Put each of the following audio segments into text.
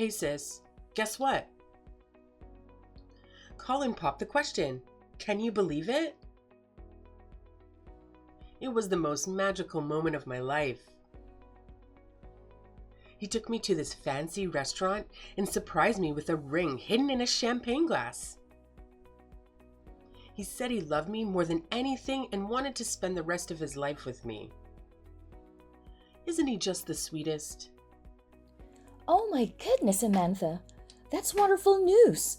Hey sis, guess what? Colin popped the question. Can you believe it? It was the most magical moment of my life. He took me to this fancy restaurant and surprised me with a ring hidden in a champagne glass. He said he loved me more than anything and wanted to spend the rest of his life with me. Isn't he just the sweetest? Oh my goodness, Samantha. That's wonderful news.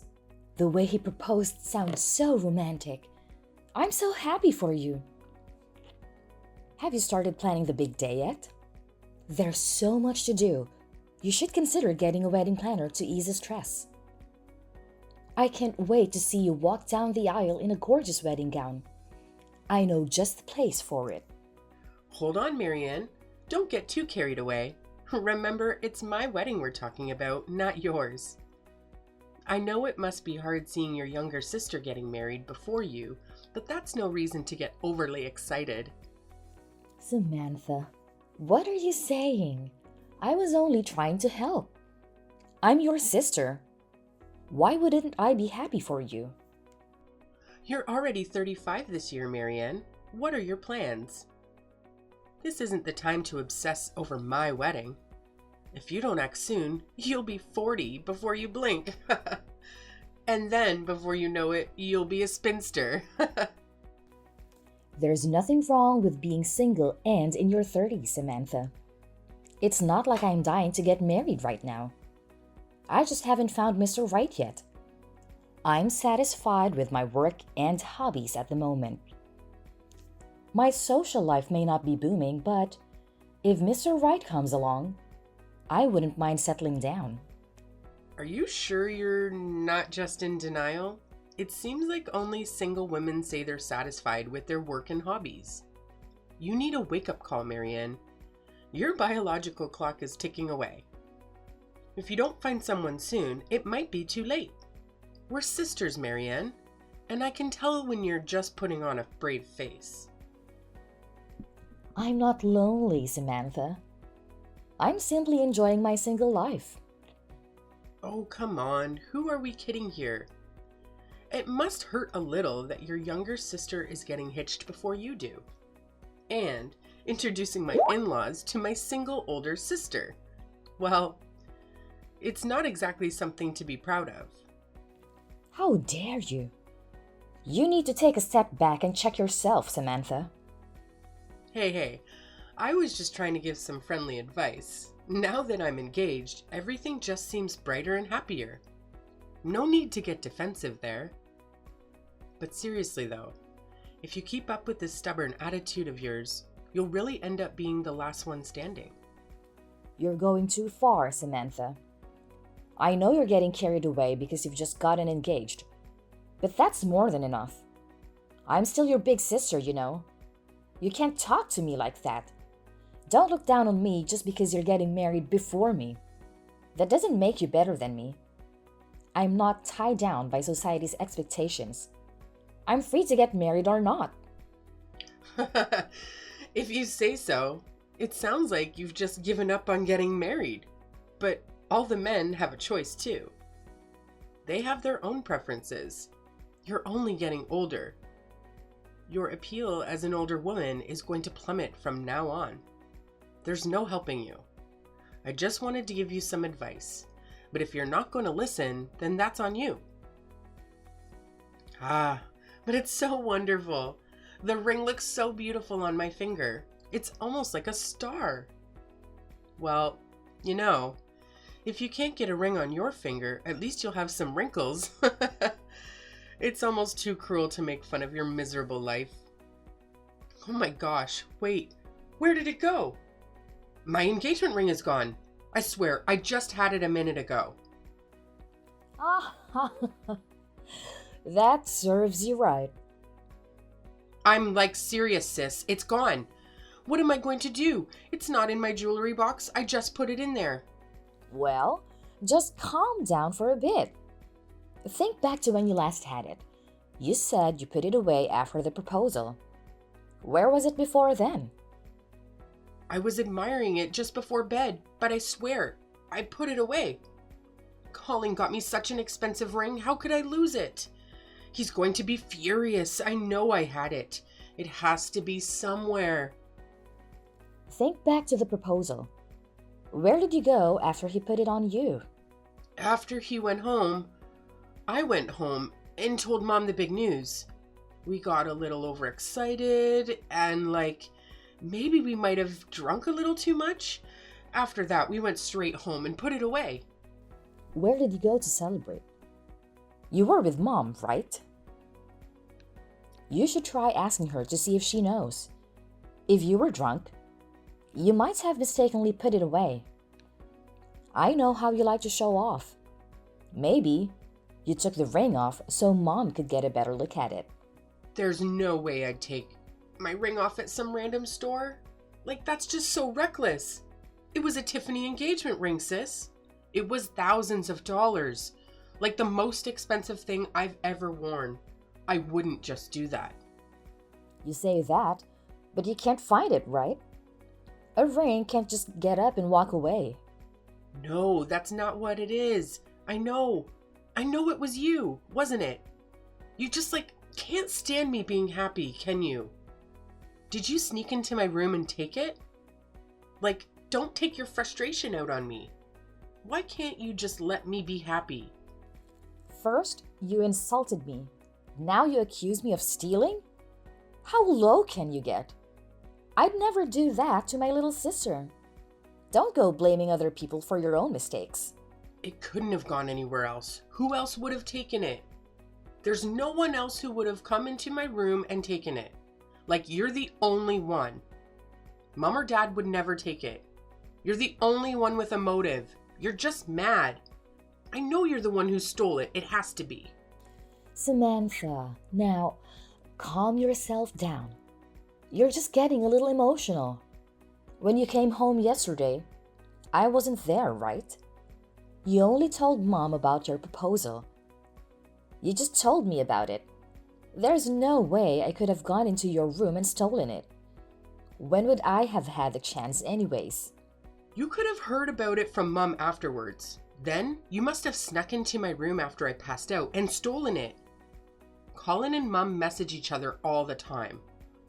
The way he proposed sounds so romantic. I'm so happy for you. Have you started planning the big day yet? There's so much to do. You should consider getting a wedding planner to ease the stress. I can't wait to see you walk down the aisle in a gorgeous wedding gown. I know just the place for it. Hold on, Marianne. Don't get too carried away. Remember, it's my wedding we're talking about, not yours. I know it must be hard seeing your younger sister getting married before you, but that's no reason to get overly excited. Samantha, what are you saying? I was only trying to help. I'm your sister. Why wouldn't I be happy for you? You're already 35 this year, Marianne. What are your plans? This isn't the time to obsess over my wedding. If you don't act soon, you'll be 40 before you blink. And then, before you know it, you'll be a spinster. There's nothing wrong with being single and in your 30s, Samantha. It's not like I'm dying to get married right now. I just haven't found Mr. Right yet. I'm satisfied with my work and hobbies at the moment. My social life may not be booming, but if Mr. Right comes along, I wouldn't mind settling down. Are you sure you're not just in denial? It seems like only single women say they're satisfied with their work and hobbies. You need a wake-up call, Marianne. Your biological clock is ticking away. If you don't find someone soon, it might be too late. We're sisters, Marianne, and I can tell when you're just putting on a brave face. I'm not lonely, Samantha. I'm simply enjoying my single life. Oh, come on. Who are we kidding here? It must hurt a little that your younger sister is getting hitched before you do. And introducing my in-laws to my single older sister. Well, it's not exactly something to be proud of. How dare you? You need to take a step back and check yourself, Samantha. Hey, I was just trying to give some friendly advice. Now that I'm engaged, everything just seems brighter and happier. No need to get defensive there. But seriously though, if you keep up with this stubborn attitude of yours, you'll really end up being the last one standing. You're going too far, Samantha. I know you're getting carried away because you've just gotten engaged, but that's more than enough. I'm still your big sister, you know. You can't talk to me like that. Don't look down on me just because you're getting married before me. That doesn't make you better than me. I'm not tied down by society's expectations. I'm free to get married or not. If you say so, it sounds like you've just given up on getting married. But all the men have a choice too. They have their own preferences. You're only getting older. Your appeal as an older woman is going to plummet from now on. There's no helping you. I just wanted to give you some advice. But if you're not going to listen, then that's on you. But it's so wonderful. The ring looks so beautiful on my finger. It's almost like a star. Well, you know, if you can't get a ring on your finger, at least you'll have some wrinkles. It's almost too cruel to make fun of your miserable life. Oh my gosh, wait, where did it go? My engagement ring is gone. I swear, I just had it a minute ago. That serves you right. I'm like serious, sis. It's gone. What am I going to do? It's not in my jewelry box. I just put it in there. Well, just calm down for a bit. Think back to when you last had it. You said you put it away after the proposal. Where was it before then? I was admiring it just before bed, but I swear, I put it away. Colin got me such an expensive ring. How could I lose it? He's going to be furious. I know I had it. It has to be somewhere. Think back to the proposal. Where did you go after he put it on you? After he went home, I went home and told Mom the big news. We got a little overexcited and maybe we might have drunk a little too much. After that, we went straight home and put it away. Where did you go to celebrate? You were with Mom, right? You should try asking her to see if she knows. If you were drunk, you might have mistakenly put it away. I know how you like to show off. Maybe you took the ring off so Mom could get a better look at it. There's no way I'd take my ring off at some random store. That's just so reckless. It was a Tiffany engagement ring, sis. It was thousands of dollars. The most expensive thing I've ever worn. I wouldn't just do that. You say that, but you can't find it, right? A ring can't just get up and walk away. No, that's not what it is. I know it was you, wasn't it? You just can't stand me being happy, can you? Did you sneak into my room and take it? Don't take your frustration out on me. Why can't you just let me be happy? First, you insulted me. Now you accuse me of stealing? How low can you get? I'd never do that to my little sister. Don't go blaming other people for your own mistakes. It couldn't have gone anywhere else. Who else would have taken it? There's no one else who would have come into my room and taken it. You're the only one. Mom or Dad would never take it. You're the only one with a motive. You're just mad. I know you're the one who stole it. It has to be. Samantha, now calm yourself down. You're just getting a little emotional. When you came home yesterday, I wasn't there, right? You only told Mom about your proposal. You just told me about it. There's no way I could have gone into your room and stolen it. When would I have had the chance anyways? You could have heard about it from Mom afterwards. Then you must have snuck into my room after I passed out and stolen it. Colin and Mom message each other all the time.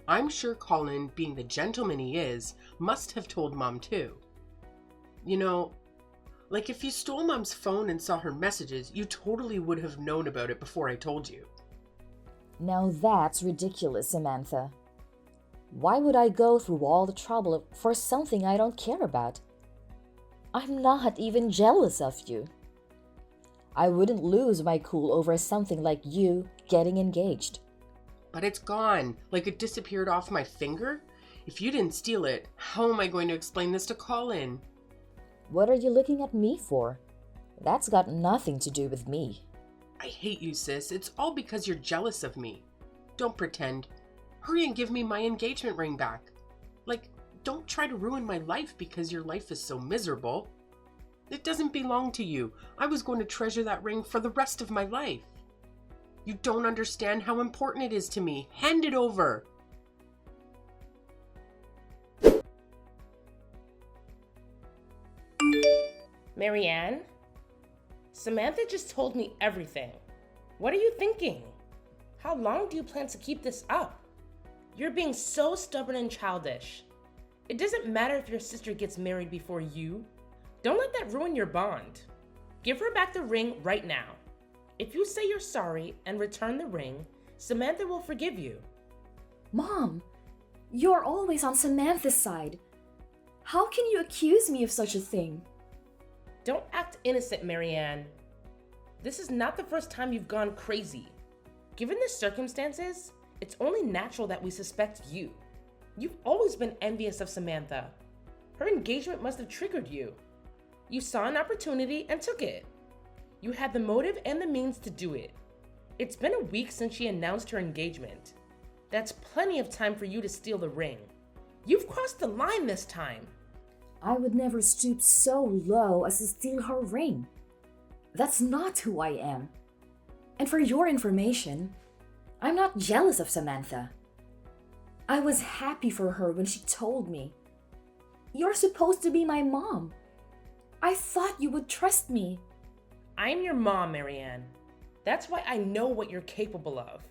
I'm sure Colin, being the gentleman he is, must have told Mom too. If you stole Mom's phone and saw her messages, you totally would have known about it before I told you. Now that's ridiculous, Samantha. Why would I go through all the trouble for something I don't care about? I'm not even jealous of you. I wouldn't lose my cool over something like you getting engaged. But it's gone, it disappeared off my finger. If you didn't steal it, how am I going to explain this to Colin? What are you looking at me for? That's got nothing to do with me. I hate you, sis. It's all because you're jealous of me. Don't pretend. Hurry and give me my engagement ring back. Don't try to ruin my life because your life is so miserable. It doesn't belong to you. I was going to treasure that ring for the rest of my life. You don't understand how important it is to me. Hand it over. Marianne? Samantha just told me everything. What are you thinking? How long do you plan to keep this up? You're being so stubborn and childish. It doesn't matter if your sister gets married before you. Don't let that ruin your bond. Give her back the ring right now. If you say you're sorry and return the ring, Samantha will forgive you. Mom, you're always on Samantha's side. How can you accuse me of such a thing? Don't act innocent, Marianne. This is not the first time you've gone crazy. Given the circumstances, it's only natural that we suspect you. You've always been envious of Samantha. Her engagement must have triggered you. You saw an opportunity and took it. You had the motive and the means to do it. It's been a week since she announced her engagement. That's plenty of time for you to steal the ring. You've crossed the line this time. I would never stoop so low as to steal her ring. That's not who I am. And for your information, I'm not jealous of Samantha. I was happy for her when she told me, "You're supposed to be my mom. I thought you would trust me." I'm your mom, Marianne. That's why I know what you're capable of.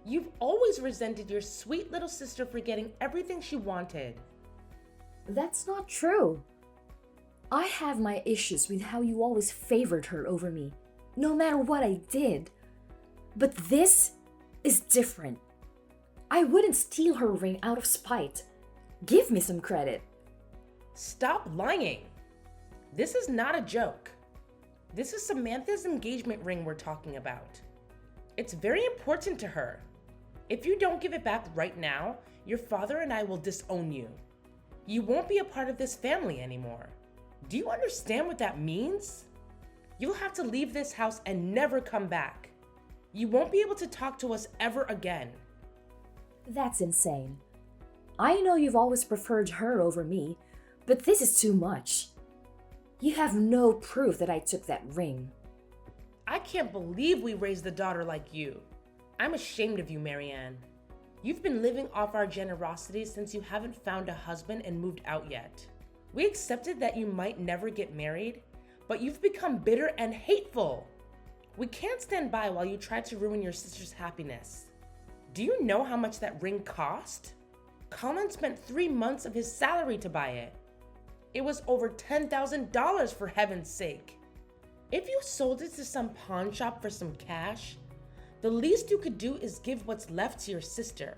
You've always resented your sweet little sister for getting everything she wanted. That's not true. I have my issues with how you always favored her over me, no matter what I did. But this is different. I wouldn't steal her ring out of spite. Give me some credit. Stop lying. This is not a joke. This is Samantha's engagement ring we're talking about. It's very important to her. If you don't give it back right now, your father and I will disown you. You won't be a part of this family anymore. Do you understand what that means? You'll have to leave this house and never come back. You won't be able to talk to us ever again. That's insane. I know you've always preferred her over me, but this is too much. You have no proof that I took that ring. I can't believe we raised a daughter like you. I'm ashamed of you, Marianne. You've been living off our generosity since you haven't found a husband and moved out yet. We accepted that you might never get married, but you've become bitter and hateful. We can't stand by while you try to ruin your sister's happiness. Do you know how much that ring cost? Colin spent 3 months of his salary to buy it. It was over $10,000 for heaven's sake. If you sold it to some pawn shop for some cash, the least you could do is give what's left to your sister.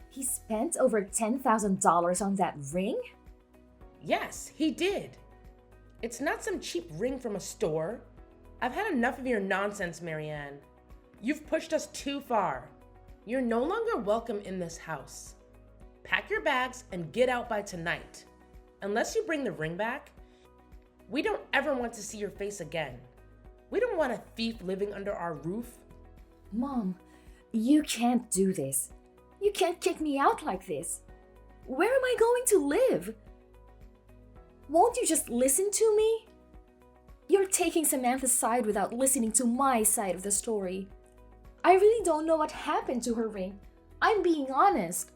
He spent over $10,000 on that ring? Yes, he did. It's not some cheap ring from a store. I've had enough of your nonsense, Marianne. You've pushed us too far. You're no longer welcome in this house. Pack your bags and get out by tonight. Unless you bring the ring back, we don't ever want to see your face again. We don't want a thief living under our roof. Mom, you can't do this. You can't kick me out like this. Where am I going to live? Won't you just listen to me? You're taking Samantha's side without listening to my side of the story. I really don't know what happened to her ring. I'm being honest.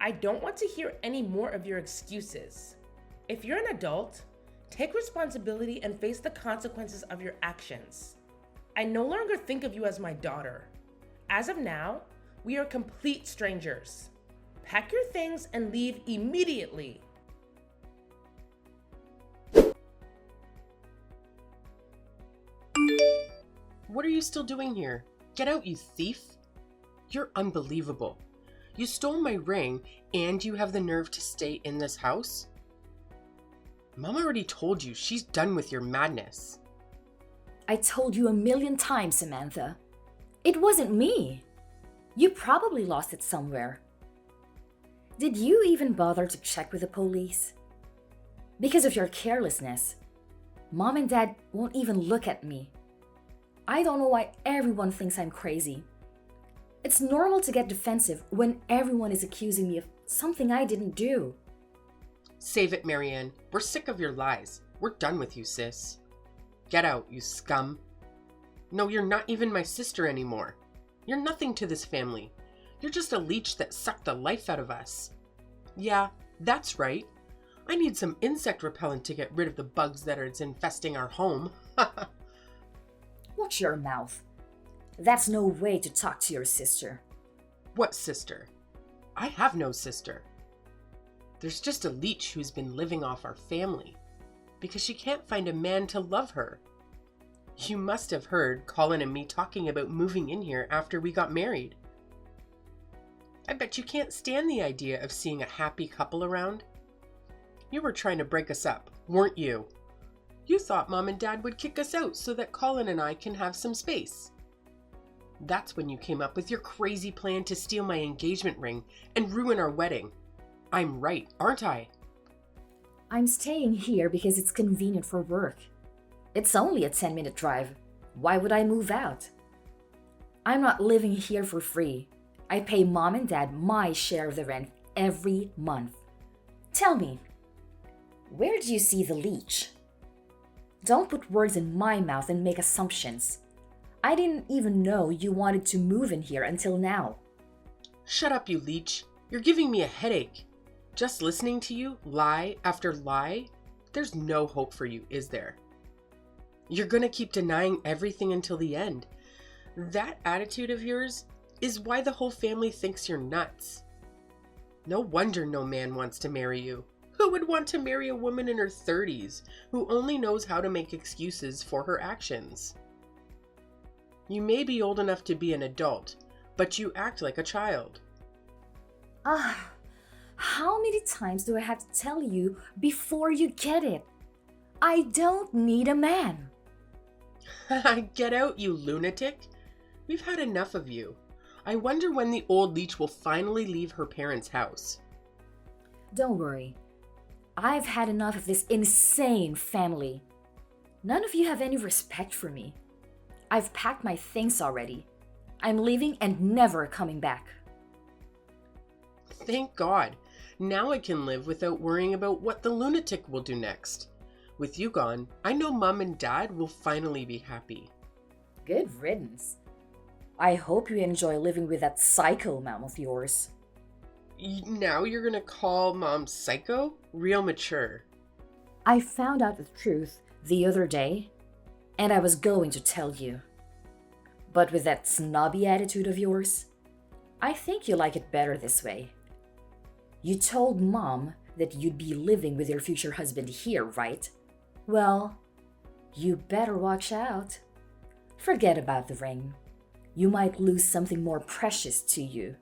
I don't want to hear any more of your excuses. If you're an adult, take responsibility and face the consequences of your actions. I no longer think of you as my daughter. As of now, we are complete strangers. Pack your things and leave immediately. What are you still doing here? Get out, you thief! You're unbelievable. You stole my ring, and you have the nerve to stay in this house? Mom already told you she's done with your madness. I told you 1,000,000 times, Samantha. It wasn't me. You probably lost it somewhere. Did you even bother to check with the police? Because of your carelessness, Mom and Dad won't even look at me. I don't know why everyone thinks I'm crazy. It's normal to get defensive when everyone is accusing me of something I didn't do. Save it, Marianne. We're sick of your lies. We're done with you, sis. Get out, you scum. No, you're not even my sister anymore. You're nothing to this family. You're just a leech that sucked the life out of us. Yeah, that's right. I need some insect repellent to get rid of the bugs that are infesting our home. Watch your mouth. That's no way to talk to your sister. What sister? I have no sister. There's just a leech who's been living off our family because she can't find a man to love her. You must have heard Colin and me talking about moving in here after we got married. I bet you can't stand the idea of seeing a happy couple around. You were trying to break us up, weren't you? You thought Mom and Dad would kick us out so that Colin and I can have some space. That's when you came up with your crazy plan to steal my engagement ring and ruin our wedding. I'm right, aren't I? I'm staying here because it's convenient for work. It's only a 10-minute drive. Why would I move out? I'm not living here for free. I pay Mom and Dad my share of the rent every month. Tell me, where do you see the leech? Don't put words in my mouth and make assumptions. I didn't even know you wanted to move in here until now. Shut up, you leech. You're giving me a headache. Just listening to you, lie after lie, there's no hope for you, is there? You're gonna keep denying everything until the end. That attitude of yours is why the whole family thinks you're nuts. No wonder no man wants to marry you. Who would want to marry a woman in her 30s who only knows how to make excuses for her actions? You may be old enough to be an adult, but you act like a child. How many times do I have to tell you before you get it? I don't need a man. Get out, you lunatic. We've had enough of you. I wonder when the old leech will finally leave her parents' house. Don't worry. I've had enough of this insane family. None of you have any respect for me. I've packed my things already. I'm leaving and never coming back. Thank God. Now I can live without worrying about what the lunatic will do next. With you gone, I know Mom and Dad will finally be happy. Good riddance. I hope you enjoy living with that psycho mom of yours. Now you're gonna call Mom psycho? Real mature. I found out the truth the other day, and I was going to tell you. But with that snobby attitude of yours, I think you like it better this way. You told Mom that you'd be living with your future husband here, right? Well, you better watch out. Forget about the ring. You might lose something more precious to you.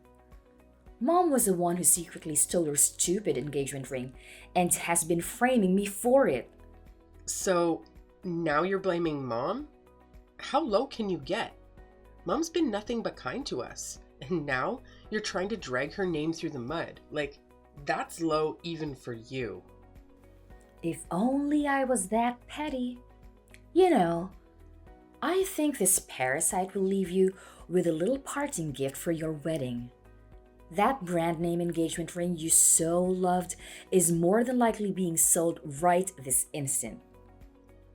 Mom was the one who secretly stole your stupid engagement ring and has been framing me for it. So, now you're blaming Mom? How low can you get? Mom's been nothing but kind to us, and now you're trying to drag her name through the mud. Like, that's low even for you. If only I was that petty. You know, I think this parasite will leave you with a little parting gift for your wedding. That brand name engagement ring you so loved is more than likely being sold right this instant.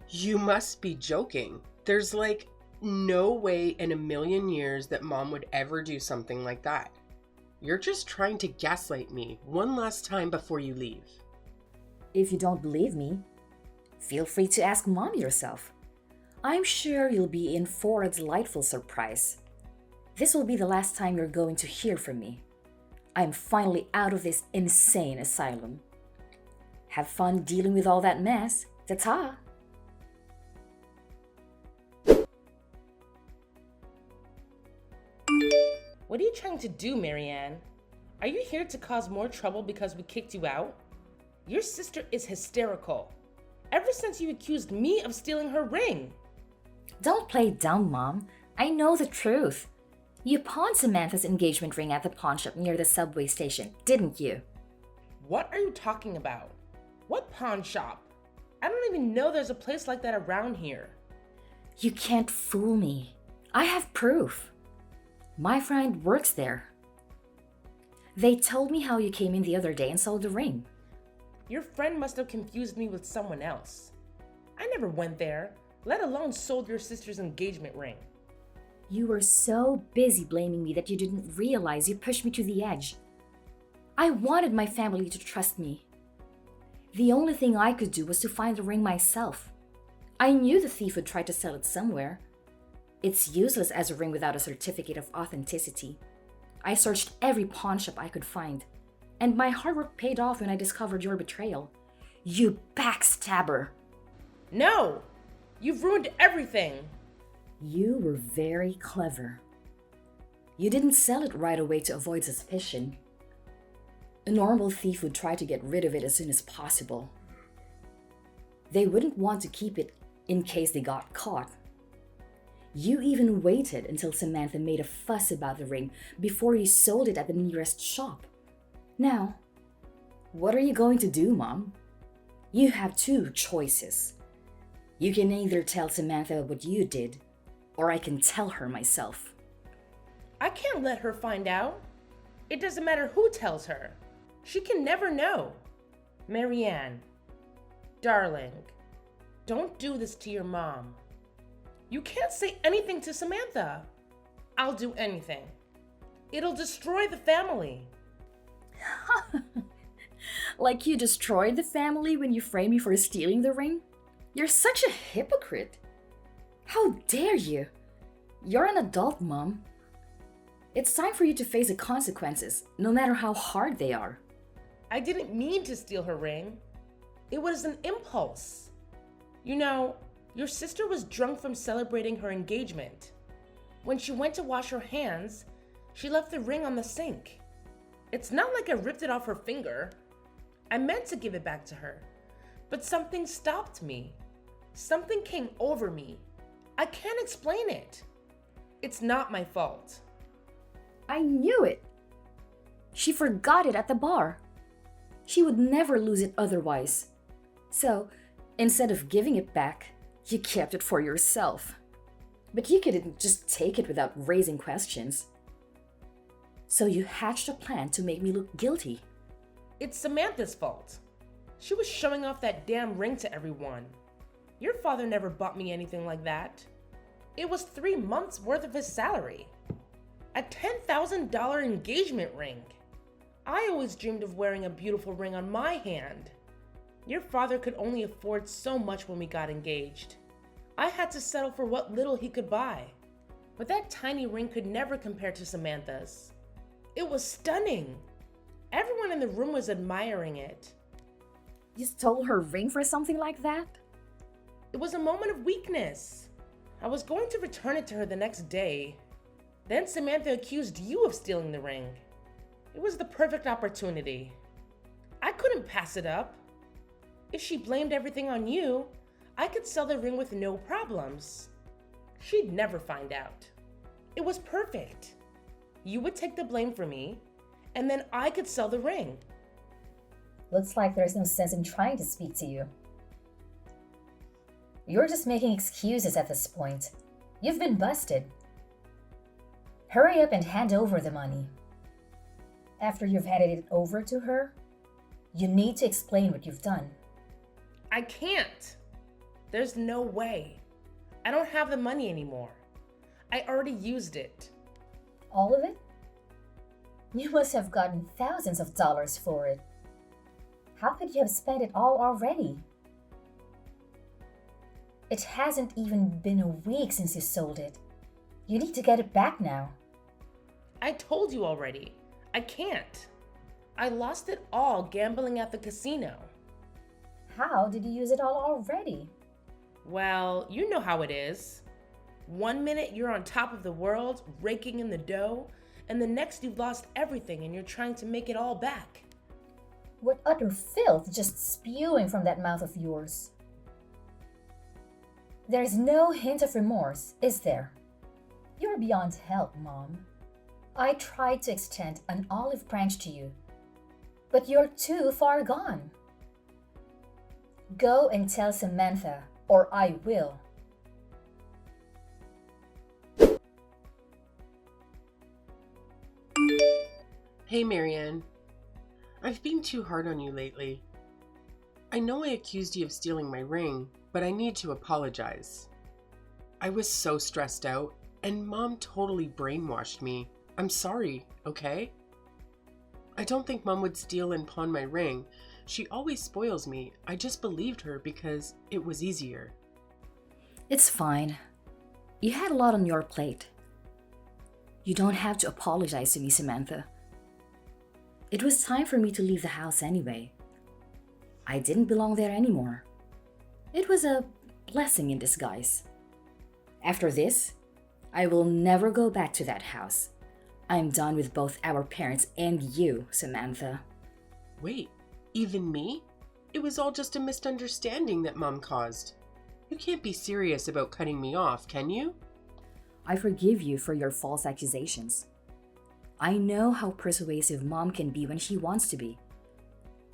You must be joking. There's like no way in a million years that Mom would ever do something like that. You're just trying to gaslight me one last time before you leave. If you don't believe me, feel free to ask Mom yourself. I'm sure you'll be in for a delightful surprise. This will be the last time you're going to hear from me. I'm finally out of this insane asylum. Have fun dealing with all that mess. Ta-ta! What are you trying to do, Marianne? Are you here to cause more trouble because we kicked you out? Your sister is hysterical. Ever since you accused me of stealing her ring. Don't play dumb, Mom. I know the truth. You pawned Samantha's engagement ring at the pawn shop near the subway station, didn't you? What are you talking about? What pawn shop? I don't even know there's a place like that around here. You can't fool me. I have proof. My friend works there. They told me how you came in the other day and sold the ring. Your friend must have confused me with someone else. I never went there, let alone sold your sister's engagement ring. You were so busy blaming me that you didn't realize you pushed me to the edge. I wanted my family to trust me. The only thing I could do was to find the ring myself. I knew the thief would try to sell it somewhere. It's useless as a ring without a certificate of authenticity. I searched every pawn shop I could find, and my hard work paid off when I discovered your betrayal. You backstabber! No! You've ruined everything! You were very clever. You didn't sell it right away to avoid suspicion. A normal thief would try to get rid of it as soon as possible. They wouldn't want to keep it in case they got caught. You even waited until Samantha made a fuss about the ring before you sold it at the nearest shop. Now, what are you going to do, Mom? You have two choices. You can either tell Samantha what you did, or I can tell her myself. I can't let her find out. It doesn't matter who tells her. She can never know. Marianne, darling, don't do this to your mom. You can't say anything to Samantha. I'll do anything. It'll destroy the family. Like you destroyed the family when you framed me for stealing the ring? You're such a hypocrite. How dare you? You're an adult, Mom. It's time for you to face the consequences, no matter how hard they are. I didn't mean to steal her ring. It was an impulse. You know, your sister was drunk from celebrating her engagement. When she went to wash her hands, she left the ring on the sink. It's not like I ripped it off her finger. I meant to give it back to her, but something stopped me. Something came over me. I can't explain it. It's not my fault. I knew it. She forgot it at the bar. She would never lose it otherwise. So, instead of giving it back, you kept it for yourself. But you couldn't just take it without raising questions. So you hatched a plan to make me look guilty. It's Samantha's fault. She was showing off that damn ring to everyone. Your father never bought me anything like that. It was 3 months worth of his salary. A $10,000 engagement ring. I always dreamed of wearing a beautiful ring on my hand. Your father could only afford so much when we got engaged. I had to settle for what little he could buy. But that tiny ring could never compare to Samantha's. It was stunning. Everyone in the room was admiring it. You stole her ring for something like that? It was a moment of weakness. I was going to return it to her the next day. Then Samantha accused you of stealing the ring. It was the perfect opportunity. I couldn't pass it up. If she blamed everything on you, I could sell the ring with no problems. She'd never find out. It was perfect. You would take the blame for me, and then I could sell the ring. Looks like there's no sense in trying to speak to you. You're just making excuses at this point. You've been busted. Hurry up and hand over the money. After you've handed it over to her, you need to explain what you've done. I can't. There's no way. I don't have the money anymore. I already used it. All of it? You must have gotten thousands of dollars for it. How could you have spent it all already? It hasn't even been a week since you sold it. You need to get it back now. I told you already. I can't. I lost it all gambling at the casino. How did you use it all already? Well, you know how it is. 1 minute you're on top of the world, raking in the dough, and the next you've lost everything and you're trying to make it all back. What utter filth just spewing from that mouth of yours. There's no hint of remorse, is there? You're beyond help, Mom. I tried to extend an olive branch to you, but you're too far gone. Go and tell Samantha, or I will. Hey, Marianne. I've been too hard on you lately. I know I accused you of stealing my ring, but I need to apologize. I was so stressed out, and Mom totally brainwashed me. I'm sorry, okay? I don't think Mom would steal and pawn my ring. She always spoils me. I just believed her because it was easier. It's fine. You had a lot on your plate. You don't have to apologize to me, Samantha. It was time for me to leave the house anyway. I didn't belong there anymore. It was a blessing in disguise. After this, I will never go back to that house. I'm done with both our parents and you, Samantha. Wait, even me? It was all just a misunderstanding that Mom caused. You can't be serious about cutting me off, can you? I forgive you for your false accusations. I know how persuasive Mom can be when she wants to be.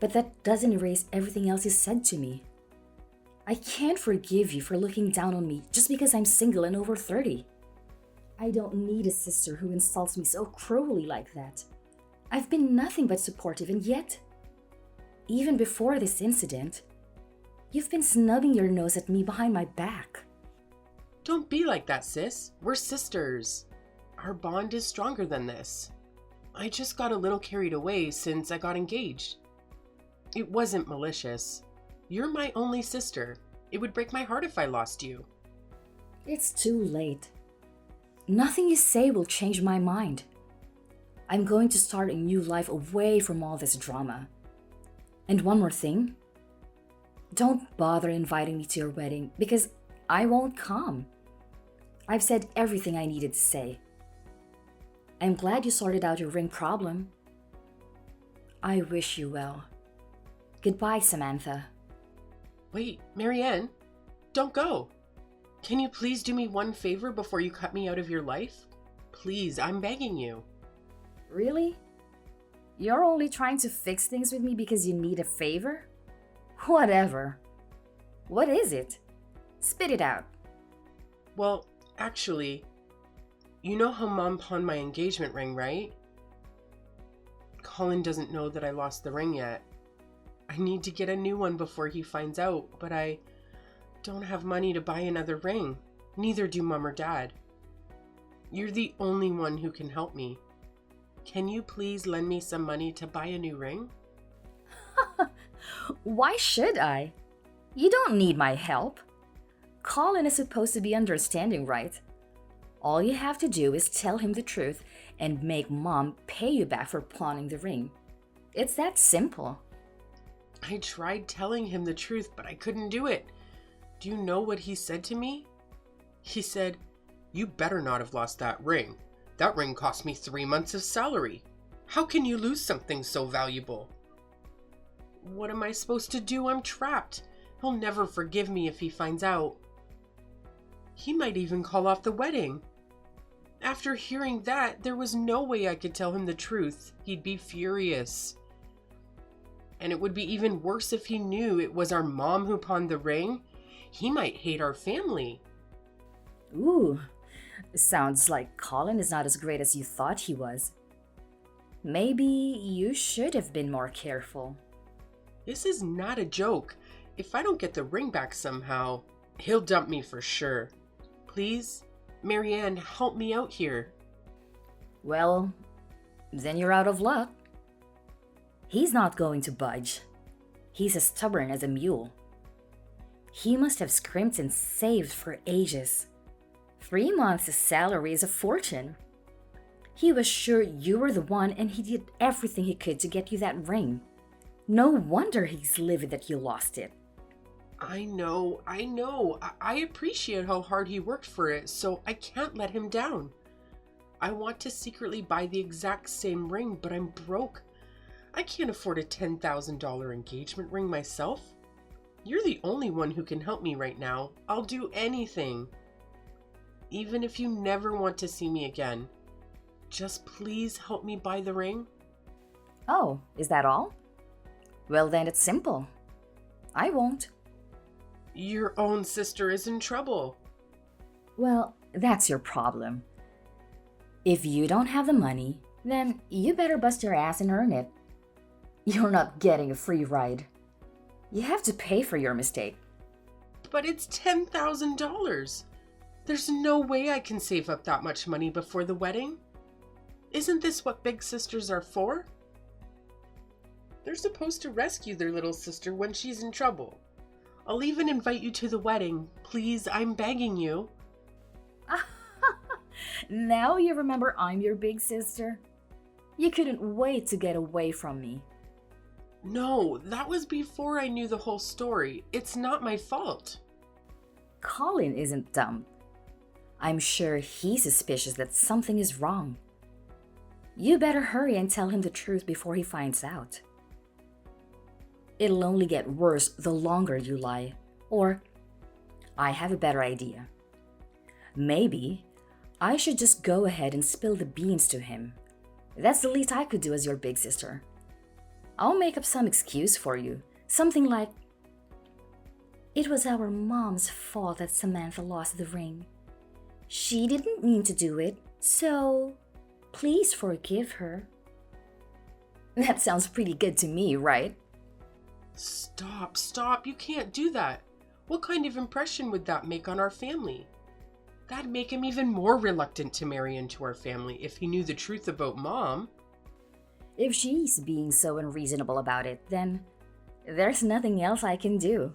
But that doesn't erase everything else you said to me. I can't forgive you for looking down on me just because I'm single and over 30. I don't need a sister who insults me so cruelly like that. I've been nothing but supportive, and yet, even before this incident, you've been snubbing your nose at me behind my back. Don't be like that, sis. We're sisters. Our bond is stronger than this. I just got a little carried away since I got engaged. It wasn't malicious. You're my only sister. It would break my heart if I lost you. It's too late. Nothing you say will change my mind. I'm going to start a new life away from all this drama. And one more thing. Don't bother inviting me to your wedding because I won't come. I've said everything I needed to say. I'm glad you sorted out your ring problem. I wish you well. Goodbye, Samantha. Wait, Marianne, don't go. Can you please do me one favor before you cut me out of your life? Please, I'm begging you. Really? You're only trying to fix things with me because you need a favor? Whatever. What is it? Spit it out. Well, actually, you know how Mom pawned my engagement ring, right? Colin doesn't know that I lost the ring yet. I need to get a new one before he finds out, but I don't have money to buy another ring. Neither do Mom or Dad. You're the only one who can help me. Can you please lend me some money to buy a new ring? Why should I? You don't need my help. Colin is supposed to be understanding, right? All you have to do is tell him the truth and make Mom pay you back for pawning the ring. It's that simple. I tried telling him the truth, but I couldn't do it. Do you know what he said to me? He said, "You better not have lost that ring. That ring cost me 3 months of salary. How can you lose something so valuable?" What am I supposed to do? I'm trapped. He'll never forgive me if he finds out. He might even call off the wedding. After hearing that, there was no way I could tell him the truth. He'd be furious. And it would be even worse if he knew it was our mom who pawned the ring. He might hate our family. Ooh, sounds like Colin is not as great as you thought he was. Maybe you should have been more careful. This is not a joke. If I don't get the ring back somehow, he'll dump me for sure. Please, Marianne, help me out here. Well, then you're out of luck. He's not going to budge. He's as stubborn as a mule. He must have scrimped and saved for ages. 3 months' salary is a fortune. He was sure you were the one and he did everything he could to get you that ring. No wonder he's livid that you lost it. I know. I appreciate how hard he worked for it, so I can't let him down. I want to secretly buy the exact same ring, but I'm broke. I can't afford a $10,000 engagement ring myself. You're the only one who can help me right now. I'll do anything. Even if you never want to see me again. Just please help me buy the ring. Oh, is that all? Well, then it's simple. I won't. Your own sister is in trouble. Well, that's your problem. If you don't have the money, then you better bust your ass and earn it. You're not getting a free ride. You have to pay for your mistake. But it's $10,000. There's no way I can save up that much money before the wedding. Isn't this what big sisters are for? They're supposed to rescue their little sister when she's in trouble. I'll even invite you to the wedding. Please, I'm begging you. Now you remember I'm your big sister? You couldn't wait to get away from me. No, that was before I knew the whole story. It's not my fault. Colin isn't dumb. I'm sure he's suspicious that something is wrong. You better hurry and tell him the truth before he finds out. It'll only get worse the longer you lie. Or, I have a better idea. Maybe I should just go ahead and spill the beans to him. That's the least I could do as your big sister. I'll make up some excuse for you. Something like, "It was our mom's fault that Samantha lost the ring. She didn't mean to do it, so please forgive her." That sounds pretty good to me, right? Stop. You can't do that. What kind of impression would that make on our family? That'd make him even more reluctant to marry into our family if he knew the truth about Mom. If she's being so unreasonable about it, then there's nothing else I can do.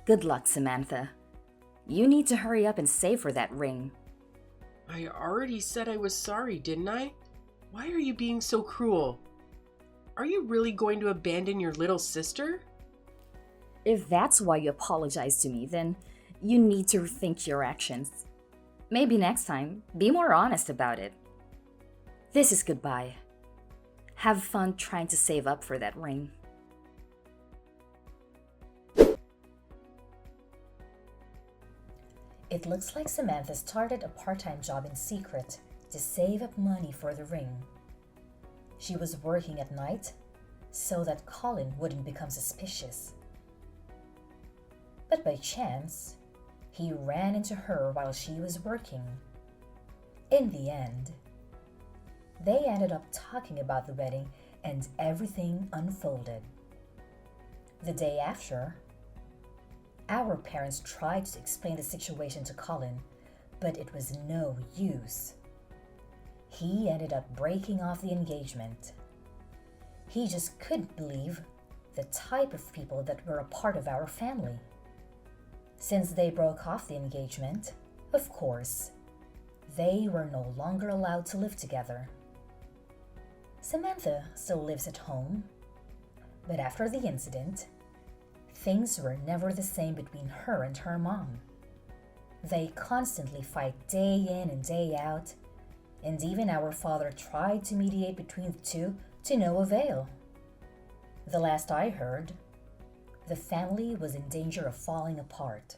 Good luck, Samantha. You need to hurry up and save for that ring. I already said I was sorry, didn't I? Why are you being so cruel? Are you really going to abandon your little sister? If that's why you apologize to me, then you need to rethink your actions. Maybe next time, be more honest about it. This is goodbye. Have fun trying to save up for that ring. It looks like Samantha started a part-time job in secret to save up money for the ring. She was working at night so that Colin wouldn't become suspicious. But by chance, he ran into her while she was working. In the end, they ended up talking about the wedding and everything unfolded. The day after, our parents tried to explain the situation to Colin, but it was no use. He ended up breaking off the engagement. He just couldn't believe the type of people that were a part of our family. Since they broke off the engagement, of course, they were no longer allowed to live together. Samantha still lives at home, but after the incident, things were never the same between her and her mom. They constantly fight day in and day out, and even our father tried to mediate between the two to no avail. The last I heard, the family was in danger of falling apart.